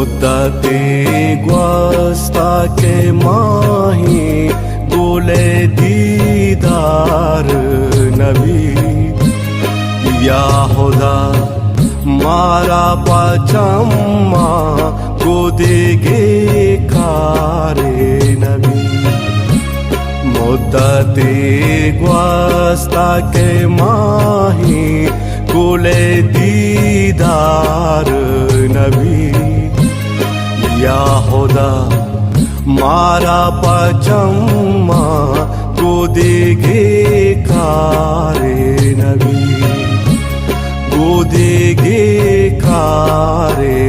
मुद्दते ग्वास्ता के माही गोले दीदार नबी या खुदा मारा पचम्मा गोदेगे कारे नबी मुद्दते ग्वास्ता के माही गोले दीदार नबी या खुदा मारा पचम्मा गोदेगे कारे नबी गोदेगे कारे